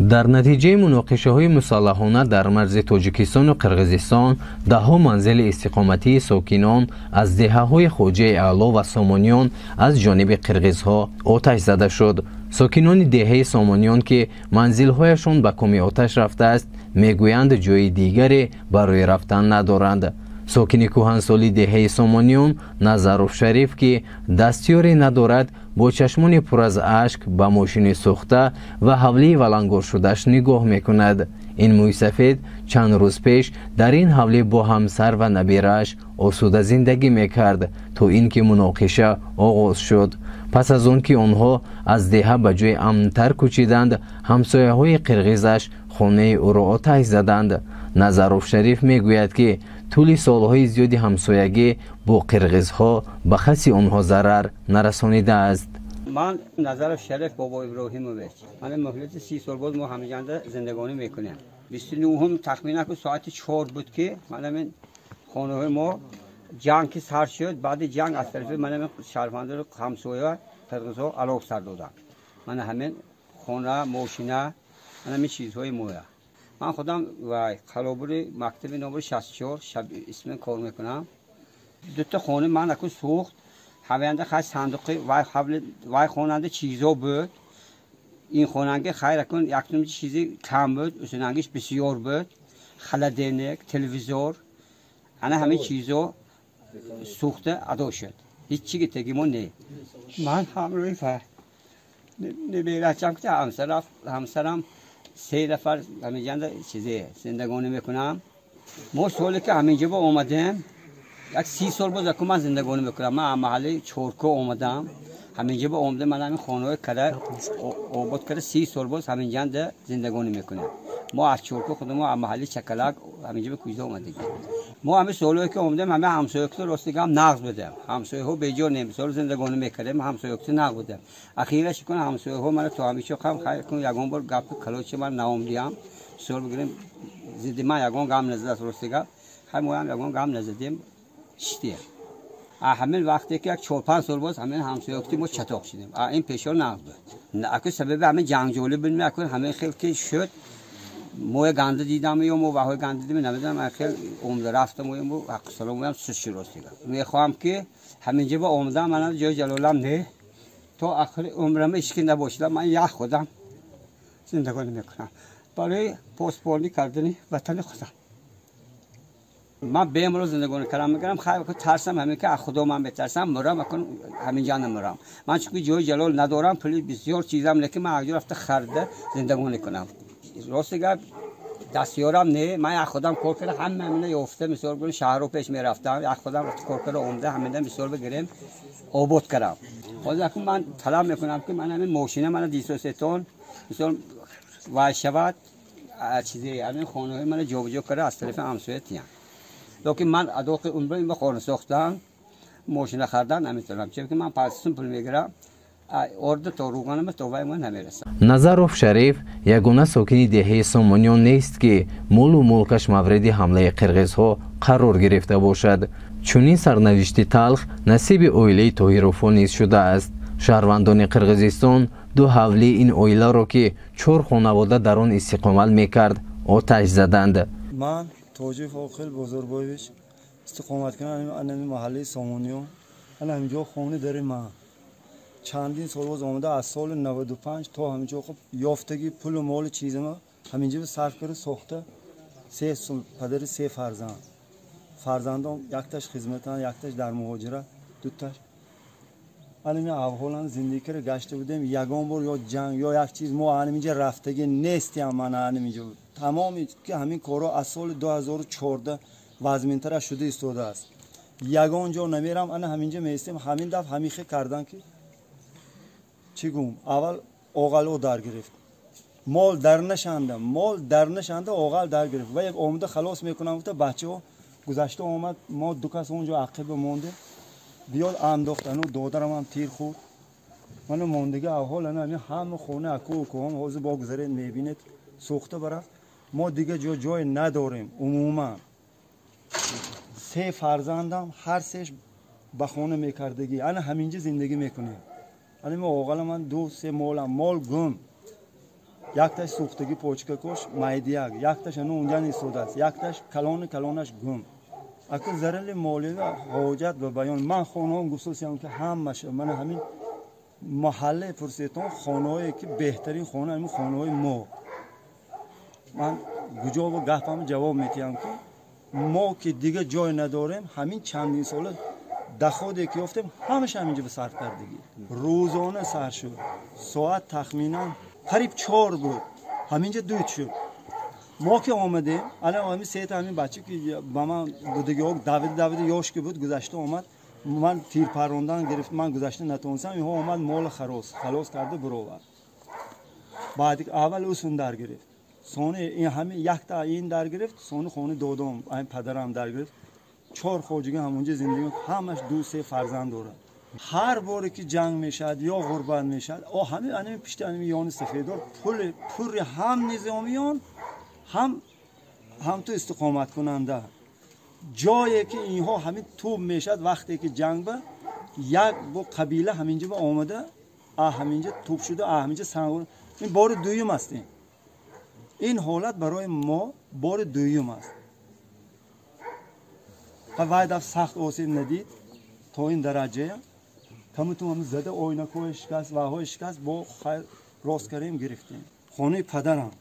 در نتیجه مناقشه‌های مسلحانه در مرز تاجیکستان و قرقیزستان، ده‌ها منزل استقامتی ساکنان از دهه‌های خوجه اعلا و سامانیان از جانب قرقیزها آتش زده شد. ساکنان دهه سامانیان که منزل‌هایشان به کام آتش رفته است، میگویند جای دیگری برای رفتن ندارند. ساکن کهنسالی دهه سامانیان نظروف شریف که دستیاری ندارد، با چشمان پر از اشک به ماشین سوخته و حوله ولنگار شدهش نگاه میکند. این موی سفید چند روز پیش در این حوله با همسر و نبیرش آسوده زندگی میکرد تا اینکه مناقشه آغاز شد. پس از آن که آنها از دهه به جای امن‌تر کوچیدند، همسایه های قرقیزش خانه او را آتش زدند. نظروف شریف میگوید که طول سالهای زیادی همسایگی با قرقیزها به کسی آنها ضرر نرسانیده است. من نظروف شریف بابا ابراهیمویچ، من مهلت 30 سال بود ما همینجا زندگانی میکنیم. 29 تخمینا که ساعت 4 بود که من خانه ما جنگ سر شد. بعد جنگ از طرف من شهروندان همسایه قرقیزها علاق سر دادن. من همین خانه ماشینه من همین چیزهای مویا. من خودم و خلابور مکتب نمره 64 شب اسم کار میکنم. دو تا خانه من اکو سوخت. هوینده خیلی صندوقی وای خواننده چیزا بود. این خواننده خیر اکن یک چیزی کم بود، اصلا بسیار بود. خلدینک، تلویزور، انا همه چیزا سوخته ادا شد. هیچ چیزی تگیمون نه. من همروی فر نمیرچم که همسرم 3 نفر همینجا چیزی زندگانی میکنم. ما سالی که همینجا با اومدم یک 30 سال بود که من زندگانی میکنم. من محله چورکو اومدم. همینجا با اومدم من همین خانه کده آباد کرده 30 سال بود همینجا زندگانی میکنم. ما از چورکو خودمون از محله چکلک همینجا به کویزه اومدیم. ما همین سالی که اومدم همه همسایه که راستگام نقض بدم. همسایه ها به جا نمیسال زندگانی میکردم. همسایه که نقض بدم. اخیرش کنه همسایه ها من تو همیشه خم خیر کن یگان بار گپ کلوچ من نامدیم. سال بگیریم زدی من یگان گام نزد راستگام. همون هم یگان گام نزدیم. شتیه. همین وقتی که 4-5 سال بود همین همسایگی ما چطور شدیم. این پیشا نقد بود. اگه سبب همین جنگجویی بود میکنه همین خیلی که شد. موی گنده دیدم یا مو وهای گنده دیدم نمیدونم خیلی عمر رفتم و حق سلام هم سوش راست دیدم. میخوام که همینجا با اومدم من جای جلالم نه تا آخر عمرم اشکی نباشه من یک خودم زندگانی میکنم برای پاسپورتی کردنی وطن خودم. من به امروز زندگانی کردم میگم خیلی که ترسم همین که از خدا من بترسم مرم اکن همین جان مرم. من چون جای جلال ندارم پلی بسیار چیزام لیکن من اگر رفته خرده زندگانی کنم. راست گفت دستیارم نه من از خودم کار کردم همه یافته مثال بگم شهر رو پیش میرفتم از خودم کار کردم اومده همین مثال بگیریم آباد کردم. حالا اکنون من طلب میکنم که من همین ماشین من 203 تن مثال وای شود چیزی همین خانه من جابجا کرده از طرف همسایه تیان. لکن من اداق عمر این خانه ساختم ماشین خریدن نمیتونم چون که من پاسم پول میگیرم ارد تا روغنم تو وای من نمیرسم. نظروف شریف یگانه ساکن دهه سامانیان نیست که مال و ملکش مورد حمله قرقیزها قرار گرفته باشد. چنین سرنوشت تلخ نصیب عائله طاهروفا نیز شده است. شهروندان قرقیزستان دو حوله این عائله را که 4 خانواده در آن استقامت میکرد آتش زدند. من توجیه فاخل بزرگویش استقامت کنم انمی محله سامانیان انا همینجا خونه داریم. من چندین سال باز آمده از سال 95 تا همینجا خب یافتگی پول و مال چیز ما همینجا به صرف کرده ساخته. 3 پدر 3 فرزندان یکتاش خدمتان یکتاش در مهاجرت دوتاش انمی احوالان زندگی کرده گشته بودیم یگان بار یا جنگ یا یک چیز ما همینجا رفتگی نیستیم. من همینجا تمامی که همین کارا از سال 2014 وزمین‌تر شده ایستاده است. یگان جا نمیرم انا همینجا میستیم. همین دفعه همیشه کردن که چی گم اول آقلو در گرفت مال در نشنده آقل در گرفت و یک آمده خلاص میکنم گفت بچه‌ها گذشته آمد ما 2 کس اونجا عقب مونده بیاد انداختن و دادرم هم تیر خورد. من موندگی احوال انا همه خونه اکو هم حوض بگذارید میبینید سوخته برفت. ما دیگه جای نداریم. عموما 3 فرزندم هر 3 به خونه میکردگی انا همینجا زندگی میکنیم. انا ما آقل من 2-3 مال گم якташ сӯхтагӣ почкакош майдияк, якташ ану унҷа истодааст, якташ калонаш гум. Акун зарали молияви ҳоҷат ба баён. Ман хонаҳом гуфтусиям ки ҳамаша мана ҳамин маҳаллаи пурсетон хонаҳое ки беҳтарин хона ҳамин хонаҳои мо. Ман гуҷо ба гапам ҷавоб метиҳам ки мо ки дига ҷой надорем, ҳамин чандин сола даходе ки ёфтем ҳамаша ҳаминҷа ба сарф кардагӣ. Рӯзона сар шуд. Соат тахминан қариб 4 буд. Ҳаминҷа дут шуд. Мо ки омадем, алан ҳамин сета ҳамин бача ки ба ман будагиҳо давида ёш ки буд гузашта омад, ман тир паррондан гирифт, ман гузашта натонистам, инҳо омад мола халос карда бировард. Баъди аввал усун дар гирифт. Сони ин ҳамин якта ин дар гирифт, сони хони додом, айн падарам дар гирифт. 4 хоҷига ҳамонҷа зиндагӣ, ҳамаш 2-3 фарзанд дорад. ҳар боре ки ҷанг мешавад ё ғурбат мешавад, ҳамин аними пишти аними ёни сафедор пури ҳам низомиён ҳам ту истиқоматкунанда. ҷое ки инҳо ҳамин тӯб мешавад, вақте ки ҷанг ба як бо қабила ҳаминҷа ба омада ҳаминҷа тӯб шуда, ҳаминҷа сангон. ин бори дуюм аст. ин ҳолат барои мо бори дуюм аст. вай дафт сахт осеб надид то ин дараҷая камутум зада ойнакҳои шикаст, ваҳои шикаст, бо хайр рост кардем гирифтем. хонаи падарам,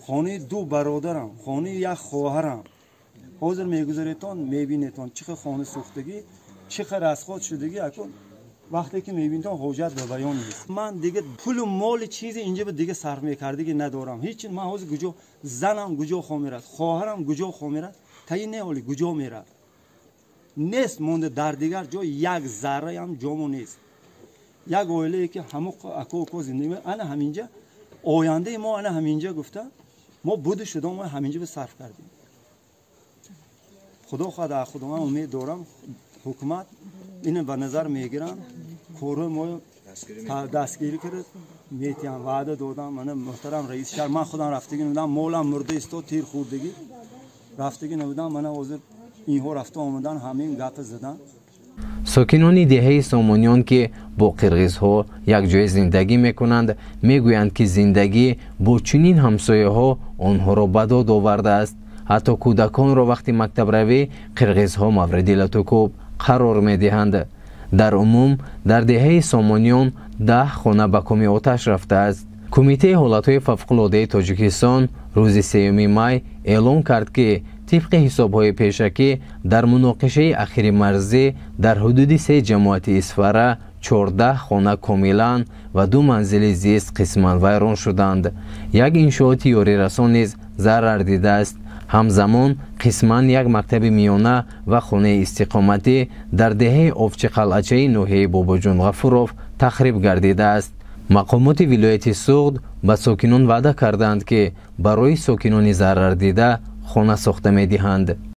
хонаи 2 бародарам, хонаи 1 хоҳарам. ҳозир мегузаретон мебинетон чӣ хел хона сӯхтагӣ, чӣ хел расход шудагӣ, акун вақте ки мебинетон ҳоҷат ба баён нест. ман дига пулу моли чизе инҷа ба дига сарф мекардагӣ надорам. ҳеҷ ман ҳозир гуҷо занам гуҷо хо мерад, хоҳарам гуҷо хо мерад, таи не ҳоли гуҷо мерад. нест монда дар дигар ҷо як зарраам ҷомо нест. як оилае ки ҳамо акоко зиндагӣ мекунад, ана ҳаминҷа ояндаи мо ана ҳаминҷа гуфта мо буду шуда мо ҳаминҷа ба сарф кардем. худо ман умед дорам ҳукумат ин ба назар мегиранд, корҳои мо дастгирӣ кард, метиҳам ваъда додам. мана муҳтарам раиси шаҳр, ман худам рафтагӣ намудам, молам мурда истод, тир хӯрдагӣ рафтагӣ намудам. мана ҳозир инҳо рафта омадан ҳамин гапа задан. сокинони деҳаи сомониён ки бо қирғизҳо якҷоя зиндагӣ мекунанд, мегӯянд ки зиндагӣ бо чунин ҳамсояҳо онҳоро ба дод овардааст. ҳатто кӯдаконро вақти мактабравӣ қирғизҳо мавриди латукуб қарор медиҳанд. дар умум дар деҳаи сомониён 10 хона ба кӯми оташ рафтааст. кумитаи ҳолатҳои фавқулодаи тоҷикистон рӯзи 3 май эълон кард ки طبق حساب‌های پیشکی در مناقشه اخیر مرزی در حدود 3 جماعت اسفره 14 خانه کاملا و 2 منزل زیست قسماً ویران شدند. یک انشاءات یاری رسان نیز ضرر دیده است. همزمان قسماً یک مکتب میانه و خانه استقامتی در دهه آفچی قلعچه نوحه بابا جون غفوروف تخریب گردیده است. مقامات ولایت سوغد به ساکنان وعده کردند که برای ساکنان ضرر دیده خانه ساخته می‌دهند.